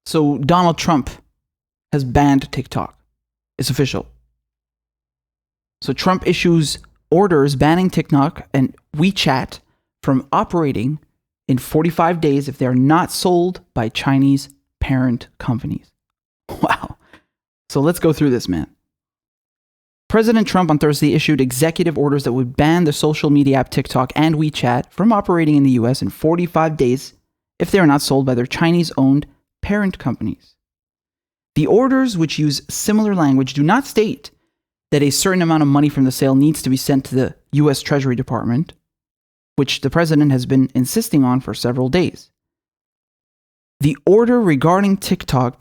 So Donald Trump has banned TikTok. It's official. So Trump issues orders banning TikTok and WeChat from operating in 45 days if they are not sold by Chinese parent companies. Wow. So let's go through this, man. President Trump on Thursday issued executive orders that would ban the social media app TikTok and WeChat from operating in the US in 45 days if they are not sold by their Chinese-owned parent companies. The orders, which use similar language, do not state that a certain amount of money from the sale needs to be sent to the US Treasury Department, which the president has been insisting on for several days. The order regarding TikTok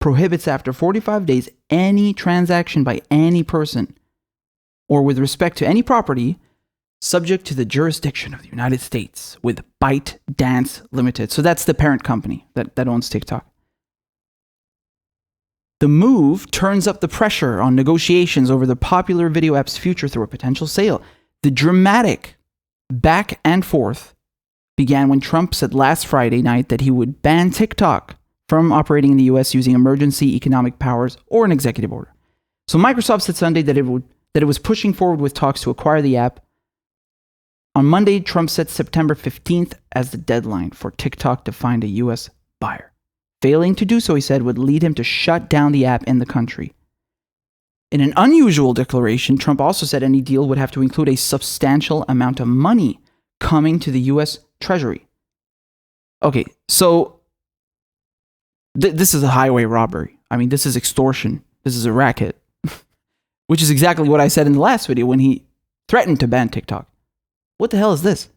prohibits after 45 days any transaction by any person or with respect to any property subject to the jurisdiction of the United States with ByteDance Limited. So that's the parent company that owns TikTok. The move turns up the pressure on negotiations over the popular video app's future through a potential sale. The dramatic back and forth began when Trump said last Friday night that he would ban TikTok from operating in the US using emergency economic powers or an executive order. So Microsoft said Sunday that it was pushing forward with talks to acquire the app. On Monday, Trump set September 15th as the deadline for TikTok to find a US buyer. Failing to do so, he said, would lead him to shut down the app in the country. In an unusual declaration, Trump also said any deal would have to include a substantial amount of money coming to the US Treasury. Okay, so this is a highway robbery. I mean, this is extortion. This is a racket. Which is exactly what I said in the last video when he threatened to ban TikTok. What the hell is this?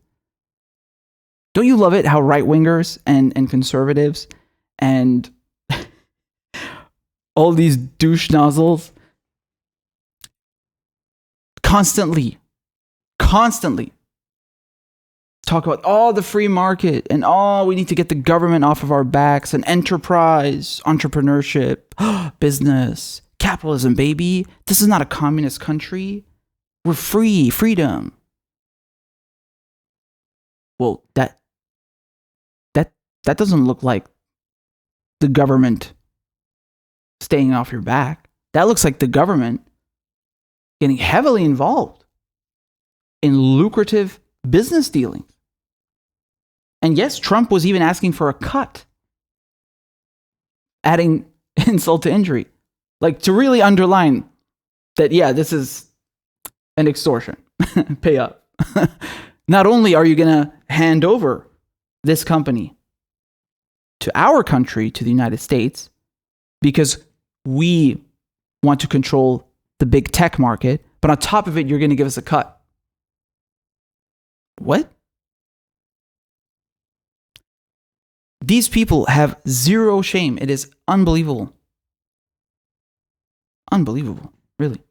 Don't you love it how right-wingers and conservatives and all these douche nozzles constantly talk about all the free market and we need to get the government off of our backs and enterprise, entrepreneurship, business, capitalism, baby. This is not a communist country. We're free, freedom. Well, that doesn't look like the government staying off your back. That looks like the government getting heavily involved in lucrative business dealings. And yes, Trump was even asking for a cut, adding insult to injury, like to really underline that, yeah, this is an extortion. Pay up. Not only are you going to hand over this company to our country, to the United States, because we want to control the big tech market, but on top of it, you're going to give us a cut. What? These people have zero shame. It is unbelievable. Unbelievable, really.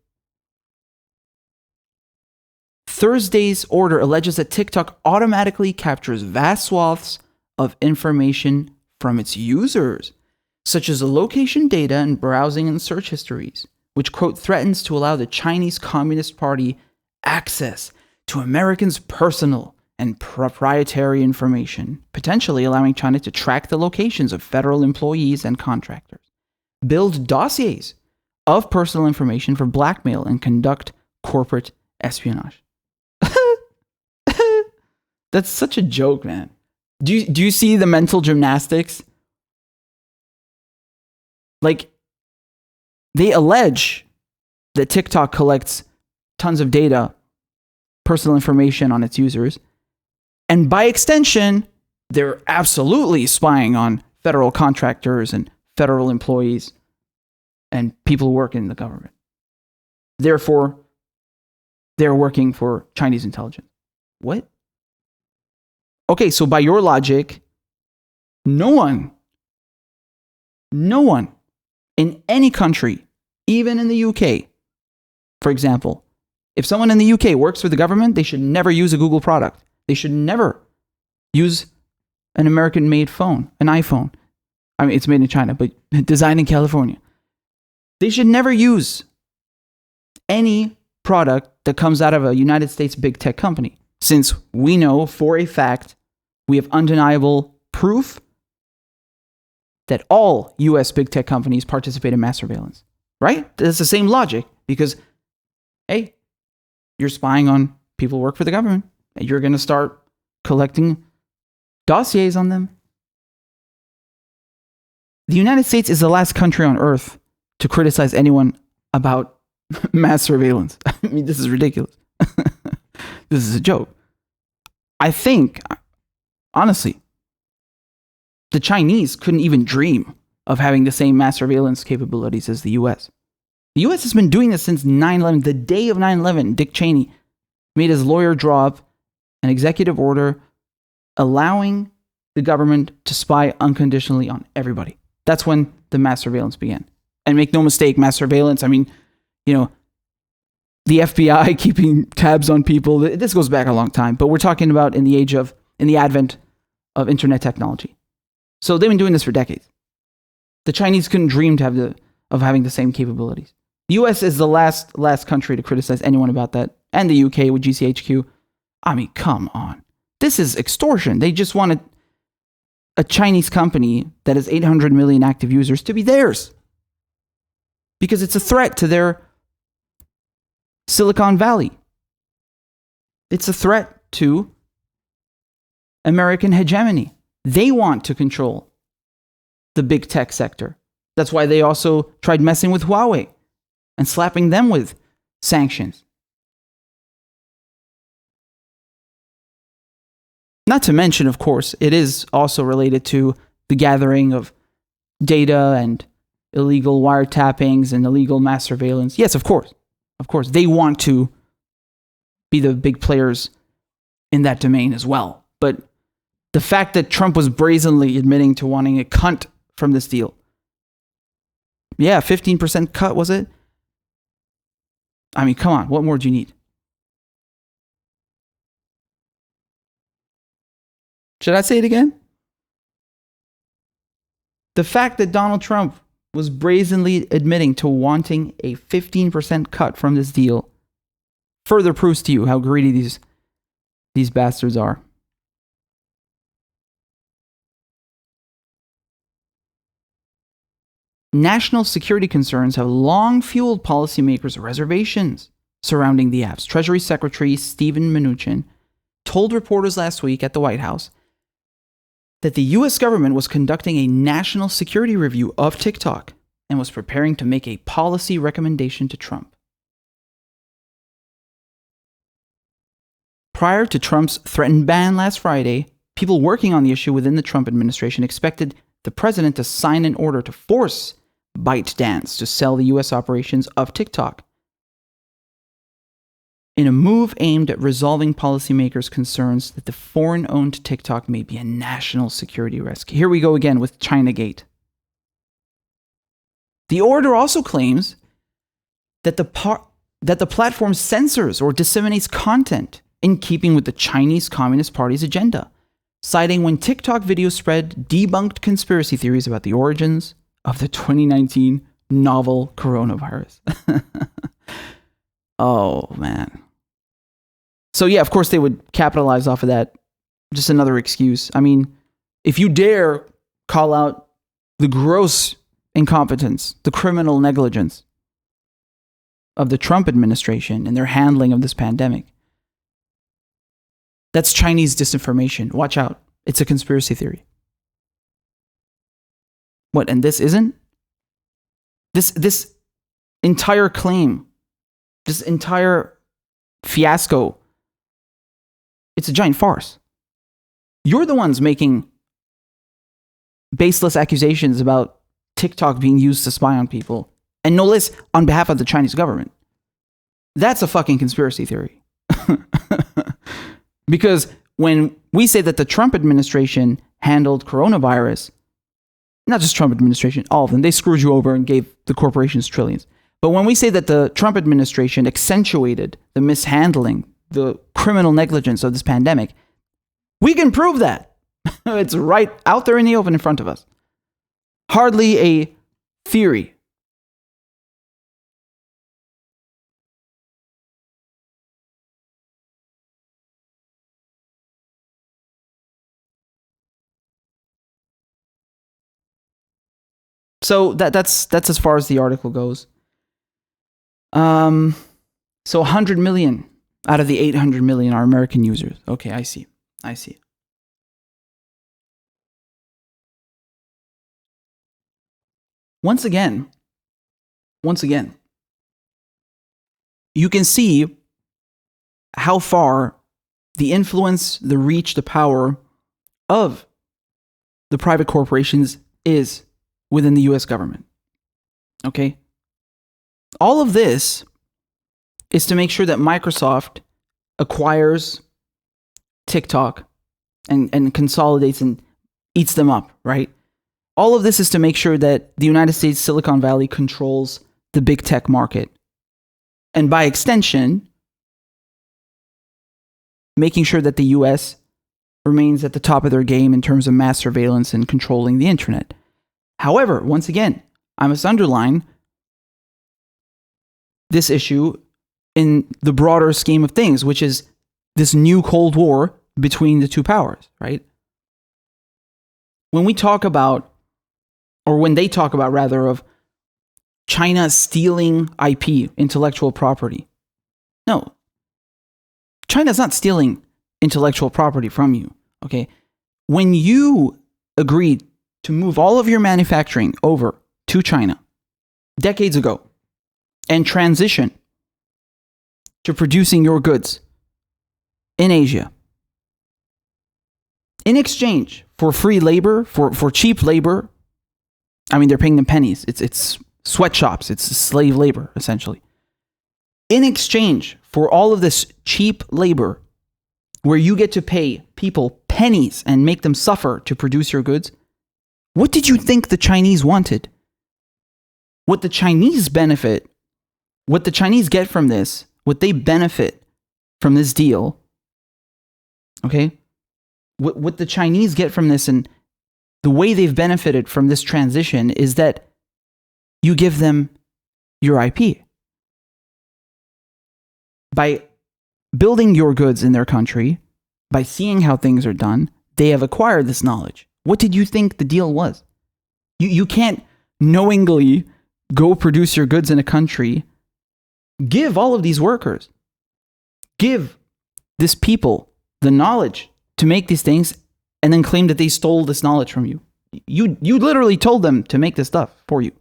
Thursday's order alleges that TikTok automatically captures vast swaths of information from its users, such as the location data and browsing and search histories, which, quote, threatens to allow the Chinese Communist Party access to Americans' personal and proprietary information, potentially allowing China to track the locations of federal employees and contractors, build dossiers of personal information for blackmail, and conduct corporate espionage. That's such a joke, man. Do you see the mental gymnastics? Like, they allege that TikTok collects tons of data, personal information on its users, and by extension, they're absolutely spying on federal contractors and federal employees and people who work in the government. Therefore, they're working for Chinese intelligence. What? Okay, so by your logic, no one in any country, even in the UK, for example, if someone in the UK works for the government, they should never use a Google product. They should never use an American-made phone, an iPhone. I mean, it's made in China, but designed in California. They should never use any product that comes out of a United States big tech company, since we know for a fact, we have undeniable proof that all US big tech companies participate in mass surveillance, right? It's the same logic because, hey, you're spying on people who work for the government and you're going to start collecting dossiers on them. The United States is the last country on earth to criticize anyone about mass surveillance. I mean, this is ridiculous. This is a joke. I think, honestly, the Chinese couldn't even dream of having the same mass surveillance capabilities as the US. The US has been doing this since 9/11. The day of 9/11, Dick Cheney made his lawyer draw up an executive order allowing the government to spy unconditionally on everybody. That's when the mass surveillance began. And make no mistake, mass surveillance, I mean, the FBI keeping tabs on people. This goes back a long time, but we're talking about in the advent of internet technology. So they've been doing this for decades. The Chinese couldn't dream of having the same capabilities. The US is the last country to criticize anyone about that, and the UK with GCHQ. I mean, come on. This is extortion. They just wanted a Chinese company that has 800 million active users to be theirs because it's a threat to their Silicon Valley. It's a threat to American hegemony. They want to control the big tech sector. That's why they also tried messing with Huawei and slapping them with sanctions. Not to mention, of course, it is also related to the gathering of data and illegal wiretappings and illegal mass surveillance. Yes, of course. Of course, they want to be the big players in that domain as well. But the fact that Trump was brazenly admitting to wanting a cut from this deal. Yeah, 15% cut, was it? I mean, come on, what more do you need? Should I say it again? The fact that Donald Trump was brazenly admitting to wanting a 15% cut from this deal further proves to you how greedy these bastards are. National security concerns have long fueled policymakers' reservations surrounding the apps. Treasury Secretary Steven Mnuchin told reporters last week at the White House that the US government was conducting a national security review of TikTok and was preparing to make a policy recommendation to Trump. Prior to Trump's threatened ban last Friday, people working on the issue within the Trump administration expected the president to sign an order to force ByteDance to sell the US operations of TikTok, in a move aimed at resolving policymakers' concerns that the foreign-owned TikTok may be a national security risk. Here we go again with Chinagate. The order also claims that the platform censors or disseminates content in keeping with the Chinese Communist Party's agenda, citing when TikTok videos spread debunked conspiracy theories about the origins of the 2019 novel coronavirus. Oh, man. So yeah, of course they would capitalize off of that. Just another excuse. I mean, if you dare call out the gross incompetence, the criminal negligence of the Trump administration in their handling of this pandemic, that's Chinese disinformation. Watch out. It's a conspiracy theory. What, and this isn't? This entire claim, this entire fiasco, it's a giant farce. You're the ones making baseless accusations about TikTok being used to spy on people, and no less on behalf of the Chinese government. That's a fucking conspiracy theory. Because when we say that the Trump administration handled coronavirus, not just Trump administration, all of them, they screwed you over and gave the corporations trillions. But when we say that the Trump administration accentuated the mishandling, the criminal negligence of this pandemic, we can prove that. It's right out there in the open in front of us. Hardly a theory. So that's as far as the article goes. So 100 million out of the 800 million are American users. Okay, I see. Once again, you can see how far the influence, the reach, the power of the private corporations is within the US government. Okay? All of this is to make sure that Microsoft acquires TikTok and consolidates and eats them up, right? All of this is to make sure that the United States Silicon Valley controls the big tech market. And by extension, making sure that the US remains at the top of their game in terms of mass surveillance and controlling the internet. However, once again, I must underline this issue in the broader scheme of things, which is this new Cold War between the two powers, right? When we talk about, or when they talk about rather, of China stealing IP, intellectual property. No. China's not stealing intellectual property from you, okay? When you agreed to move all of your manufacturing over to China decades ago and transition to producing your goods in Asia, in exchange for free labor, for cheap labor, I mean, they're paying them pennies. It's sweatshops. It's slave labor, essentially. In exchange for all of this cheap labor, where you get to pay people pennies and make them suffer to produce your goods, what did you think the Chinese wanted? What the Chinese benefit, what the Chinese get from this, what they benefit from this deal, okay? What the Chinese get from this and the way they've benefited from this transition is that you give them your IP. By building your goods in their country, by seeing how things are done, they have acquired this knowledge. What did you think the deal was? You can't knowingly go produce your goods in a country, give all of these workers, give this people the knowledge to make these things, and then claim that they stole this knowledge from you. You literally told them to make this stuff for you.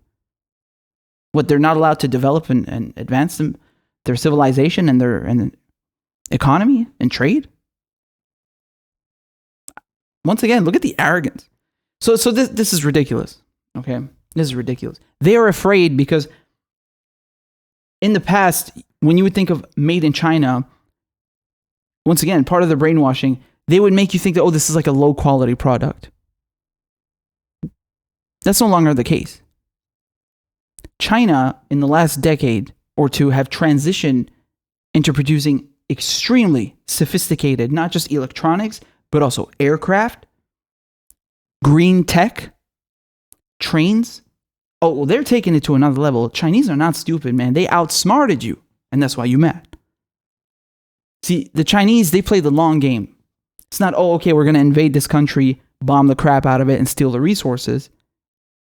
What, they're not allowed to develop and advance their civilization and their economy and trade? Once again, look at the arrogance. So this is ridiculous. Okay? This is ridiculous. They are afraid because in the past, when you would think of made in China, once again, part of the brainwashing, they would make you think that, oh, this is like a low quality product. That's no longer the case. China, in the last decade or two, have transitioned into producing extremely sophisticated, not just electronics, but also aircraft, green tech, trains. Oh, well, they're taking it to another level. Chinese are not stupid, man. They outsmarted you, and that's why you're mad. See, the Chinese, they play the long game. It's not, oh, okay, we're going to invade this country, bomb the crap out of it, and steal the resources,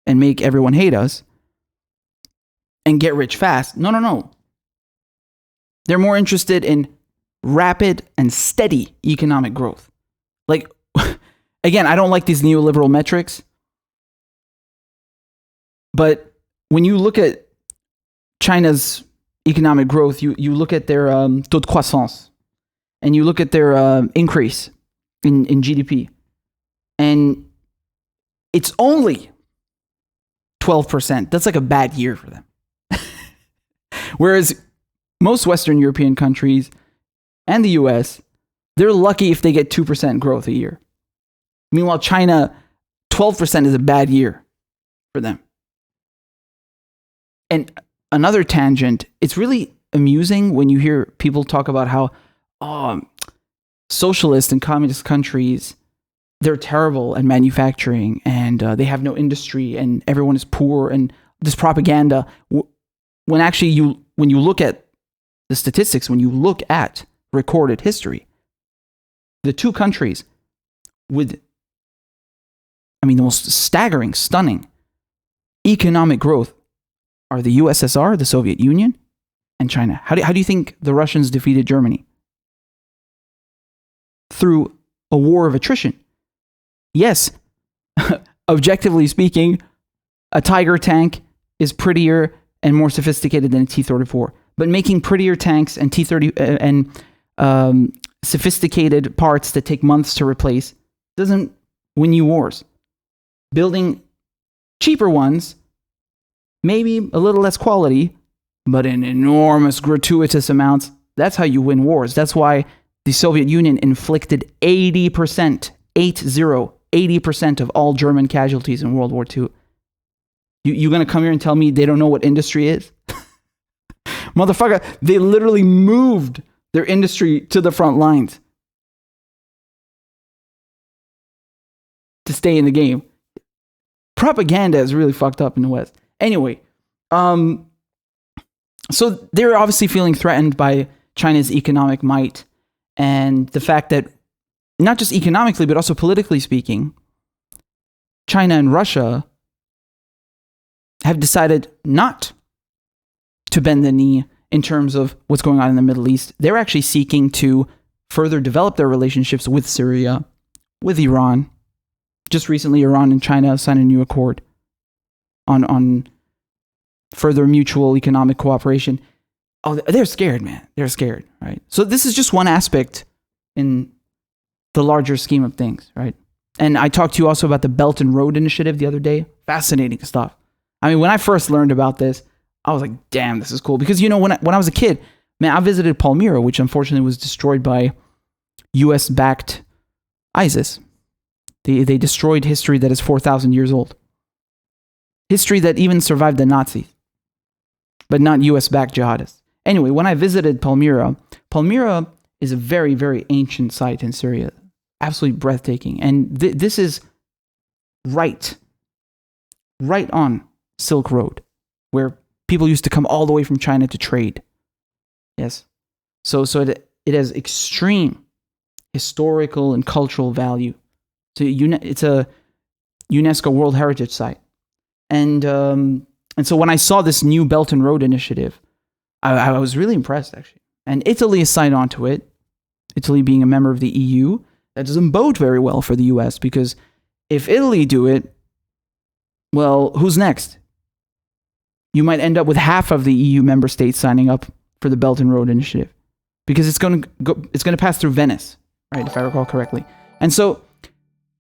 and make everyone hate us, and get rich fast. No. They're more interested in rapid and steady economic growth. Like, again, I don't like these neoliberal metrics, but when you look at China's economic growth, you look at their taux de croissance, and you look at their increase in GDP, and it's only 12%. That's like a bad year for them. Whereas most Western European countries and the US, they're lucky if they get 2% growth a year. Meanwhile, China, 12% is a bad year for them. And another tangent, it's really amusing when you hear people talk about how socialist and communist countries, they're terrible at manufacturing and they have no industry and everyone is poor and this propaganda. When actually when you look at the statistics, when you look at recorded history, the two countries with, the most staggering, stunning economic growth are the USSR, the Soviet Union, and China. How do you think the Russians defeated Germany? Through a war of attrition. Yes, objectively speaking, a Tiger tank is prettier and more sophisticated than a T-34. But making prettier tanks and T-30 and sophisticated parts that take months to replace doesn't win you wars. Building cheaper ones, maybe a little less quality, but in enormous gratuitous amounts, that's how you win wars. That's why the Soviet Union inflicted 80% of all German casualties in World War II. You gonna come here and tell me they don't know what industry is? Motherfucker, they literally moved their industry to the front lines to stay in the game. Propaganda is really fucked up in the West. Anyway, so they're obviously feeling threatened by China's economic might and the fact that not just economically, but also politically speaking, China and Russia have decided not to bend the knee in terms of what's going on in the Middle East. They're actually seeking to further develop their relationships with Syria, with Iran. Just recently, Iran and China signed a new accord on further mutual economic cooperation. Oh, they're scared, man. They're scared, right? So this is just one aspect in the larger scheme of things, right? And I talked to you also about the Belt and Road Initiative the other day. Fascinating stuff. I mean, when I first learned about this, I was like, damn, this is cool. Because, you know, when I was a kid, man, I visited Palmyra, which unfortunately was destroyed by US-backed ISIS. They destroyed history that is 4,000 years old. History that even survived the Nazis, but not US-backed jihadists. Anyway, when I visited Palmyra, Palmyra is a very, very ancient site in Syria. Absolutely breathtaking. And this is right on Silk Road, where people used to come all the way from China to trade. Yes. So it has extreme historical and cultural value. So it's a UNESCO World Heritage Site. And so when I saw this new Belt and Road Initiative, I was really impressed, actually. And Italy is signed onto it. Italy being a member of the EU, that doesn't bode very well for the US, because if Italy do it, well, who's next? You might end up with half of the EU member states signing up for the Belt and Road Initiative, because it's going to pass through Venice, right? If I recall correctly. And so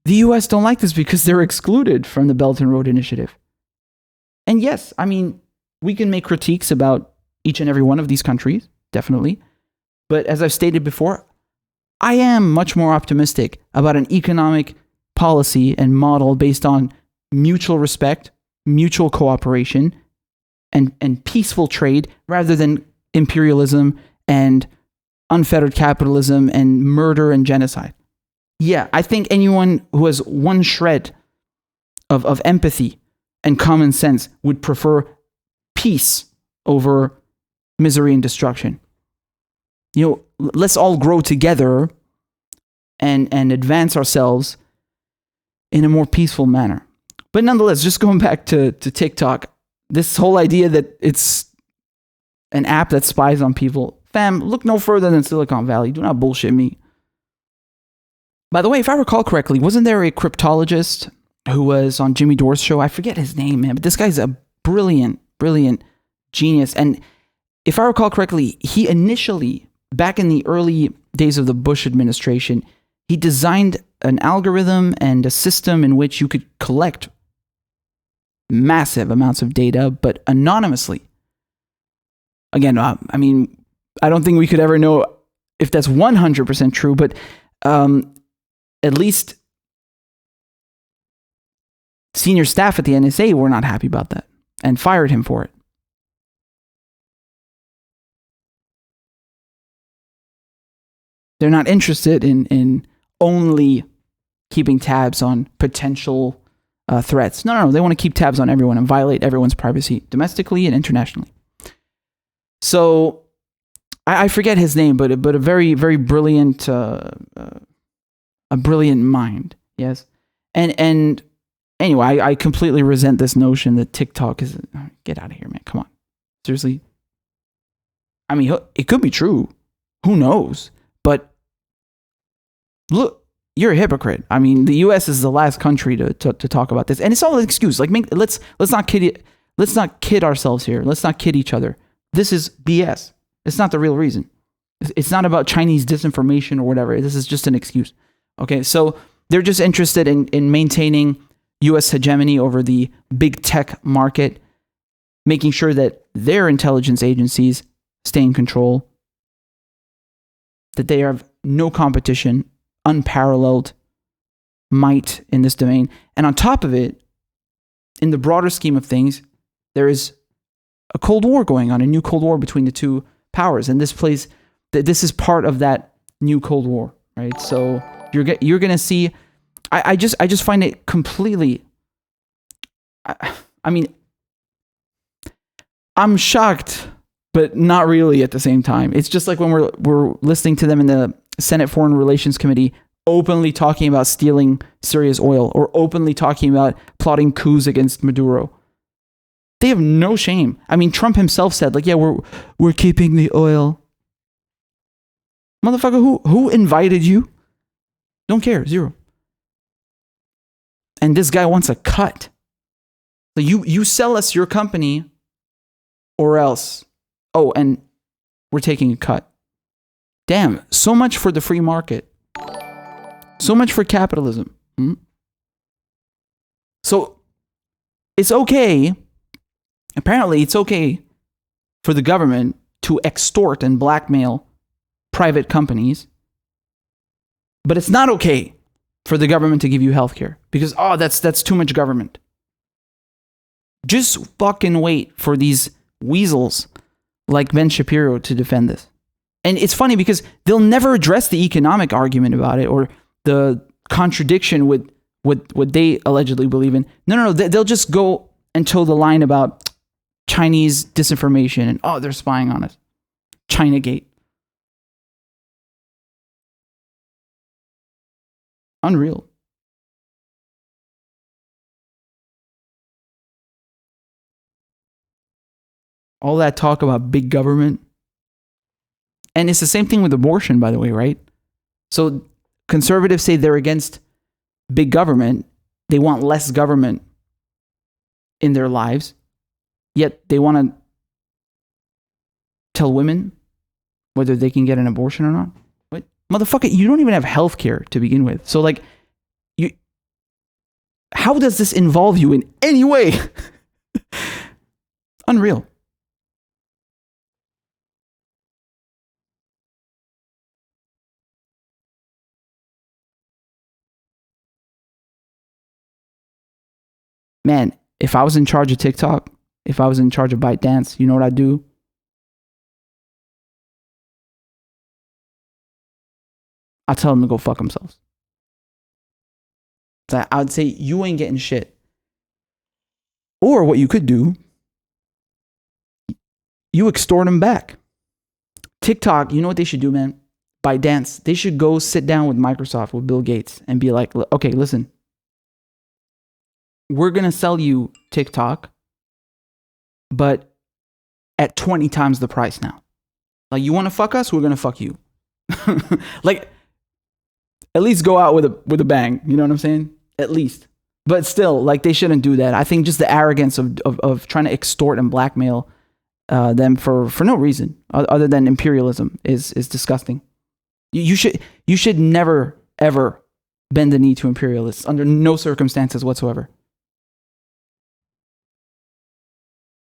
the US don't like this because they're excluded from the Belt and Road Initiative. And yes, I mean, we can make critiques about each and every one of these countries, definitely. But as I've stated before, I am much more optimistic about an economic policy and model based on mutual respect, mutual cooperation, and peaceful trade, rather than imperialism and unfettered capitalism and murder and genocide. Yeah, I think anyone who has one shred of empathy and common sense would prefer peace over misery and destruction. You know, let's all grow together and advance ourselves in a more peaceful manner. But nonetheless, just going back to TikTok, this whole idea that it's an app that spies on people, fam, look no further than Silicon Valley. Do not bullshit me. By the way, if I recall correctly, wasn't there a cryptologist who was on Jimmy Dore's show? I forget his name, man, but this guy's a brilliant genius. And if I recall correctly, he initially, back in the early days of the Bush administration, he designed an algorithm and a system in which you could collect massive amounts of data, but anonymously. Again, I mean, I don't think we could ever know if that's 100% true, but at least senior staff at the NSA were not happy about that and fired him for it. They're not interested in only keeping tabs on potential threats. No, they want to keep tabs on everyone and violate everyone's privacy, domestically and internationally. So I forget his name, but a very, very brilliant, a brilliant mind. Yes, and Anyway, I completely resent this notion that TikTok is... Get out of here, man. Come on. Seriously. I mean, it could be true. Who knows? But look, you're a hypocrite. I mean, the U.S. is the last country to talk about this, and it's all an excuse. Like, let's not kid ourselves here. Let's not kid each other. This is BS. It's not the real reason. It's not about Chinese disinformation or whatever. This is just an excuse. Okay, so they're just interested in maintaining U.S. hegemony over the big tech market, making sure that their intelligence agencies stay in control, that they have no competition, unparalleled might in this domain. And on top of it, in the broader scheme of things, there is a Cold War going on, a new Cold War between the two powers. And this is part of that new Cold War, right? So you're going to see, I just find it completely, I mean, I'm shocked, but not really at the same time. It's just like when we're listening to them in the Senate Foreign Relations Committee openly talking about stealing Syria's oil or openly talking about plotting coups against Maduro. They have no shame. I mean, Trump himself said, like, yeah, we're keeping the oil. Motherfucker, who invited you? Don't care, zero. And this guy wants a cut. So you sell us your company or else. Oh, and we're taking a cut. Damn, so much for the free market. So much for capitalism. So it's okay. Apparently, it's okay for the government to extort and blackmail private companies. But it's not okay for the government to give you healthcare because, that's too much government. Just fucking wait for these weasels like Ben Shapiro to defend this. And it's funny because they'll never address the economic argument about it or the contradiction with what they allegedly believe in. No. They'll just go and toe the line about Chinese disinformation and, they're spying on us. Chinagate. Unreal. All that talk about big government. And it's the same thing with abortion, by the way, right? So conservatives say they're against big government. They want less government in their lives. Yet they want to tell women whether they can get an abortion or not. What? Motherfucker, you don't even have health care to begin with. So, like, how does this involve you in any way? Unreal. Man, if I was in charge of TikTok, if I was in charge of ByteDance, you know what I'd do? I'd tell them to go fuck themselves. So I would say, you ain't getting shit. Or what you could do, you extort them back. TikTok, you know what they should do, man? ByteDance, they should go sit down with Microsoft, with Bill Gates, and be like, okay, listen. We're going to sell you TikTok, but at 20 times the price now. Like, you want to fuck us? We're going to fuck you. Like, at least go out with a bang. You know what I'm saying? At least. But still, like, they shouldn't do that. I think just the arrogance of trying to extort and blackmail them for no reason other than imperialism is disgusting. You should never, ever bend the knee to imperialists under no circumstances whatsoever.